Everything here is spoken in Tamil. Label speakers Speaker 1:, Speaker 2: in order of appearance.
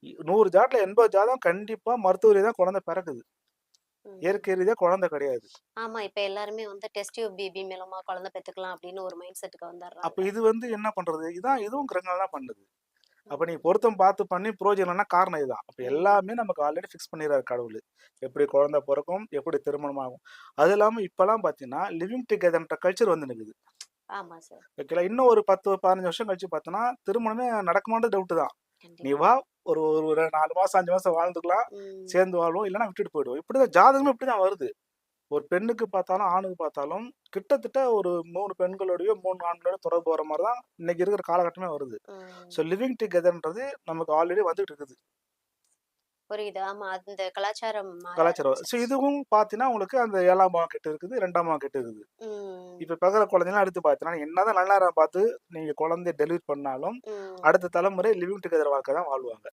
Speaker 1: 100 ஜாதகத்துல 80 ஜாதகம் கண்டிப்பா மருத்துவ ரீதியா குழந்தை பிறக்குது.
Speaker 2: ம்.
Speaker 1: இயற்கை ரீதியா குழந்தை கிடையாது.
Speaker 2: ஆமா. இப்ப எல்லாருமே வந்து டெஸ்ட் டியூப் பேபி மூலமா குழந்தை பெத்துக்கலாம் அப்படின்னு ஒரு மைண்ட் செட்டுக்கு வந்துர்றாங்க.
Speaker 1: அப்ப இது என்ன பண்றது? இதுவும் கிரகங்கள் தான் பண்ணுது. அப்ப நீ
Speaker 2: ம்.
Speaker 1: பொருத்தம் பார்த்து பண்ணி பிரயோஜனம் இல்லன்னா காரணம் இதுதான். அப்ப
Speaker 2: ம்.
Speaker 1: எல்லாமே நமக்கு ஆல்ரெடி ஃபிக்ஸ் பண்ணிறாரு கடவுளு. எப்படி குழந்தை பொறக்கும், எப்படி திருமணம் ஆகும். அது இல்லாம இப்பலாம் பார்த்தீங்கன்னா, லிவிங் டுகெதர்ன்ற கல்ச்சர் வந்துனுக்குது.
Speaker 2: ஆமா சார்.
Speaker 1: ஓகேங்களா? இன்னும் ஒரு 10, 15 வருஷம் கழிச்சு பார்த்தோன்னா, திருமணமே நடக்குமான்றது டவுட்டு தான். நீ
Speaker 2: கண்டிப்பா.
Speaker 1: வா ஒரு ஒரு 4 மாசம், 5 மாசம் வாழ்ந்துக்கலாம்.
Speaker 2: ம்.
Speaker 1: சேர்ந்து வாழ்வோம். இல்லன்னா விட்டுட்டு போயிடுவோம். இப்படிதான் ஜாதகமே இப்படிதான் வருது. ஒரு பெண்ணுக்கு பார்த்தாலும், ஆணுக்கு பார்த்தாலும் கிட்டத்தட்ட ஒரு 3 பெண்களோடயோ, 3 ஆண்களோட தொடர்பு வர மாரி தான் இன்னைக்கு இருக்கிற காலகட்டமே வருது. ஸோ
Speaker 2: ம்.
Speaker 1: லிவிங் டுகெதர்ன்றது நமக்கு ஆல்ரெடி வந்துட்டு இருக்குது.
Speaker 2: புரியுது. ஆமா. அந்த கலாச்சாரம் மாற
Speaker 1: கலாச்சாரம். ஸோ
Speaker 2: ஆரம்பிச்சிருச்சு.
Speaker 1: இதுவும் பார்த்தீங்கன்னா, உங்களுக்கு அந்த 7ஆம் பாவம் கெட்டு இருக்குது, 2ஆம் பாவம் கெட்டு இருக்குது.
Speaker 2: ம்.
Speaker 1: இப்ப பிறக்குற குழந்தைலாம் எடுத்து பார்த்தீங்கன்னா, என்னதான் நல்ல நேரம் பார்த்து நீங்க குழந்தைய டெலிவரி பண்ணாலும்,
Speaker 2: ம்.
Speaker 1: அடுத்த தலைமுறை லிவிங் டுகெதர் வாழ்க்கை தான் வாழ்வாங்க.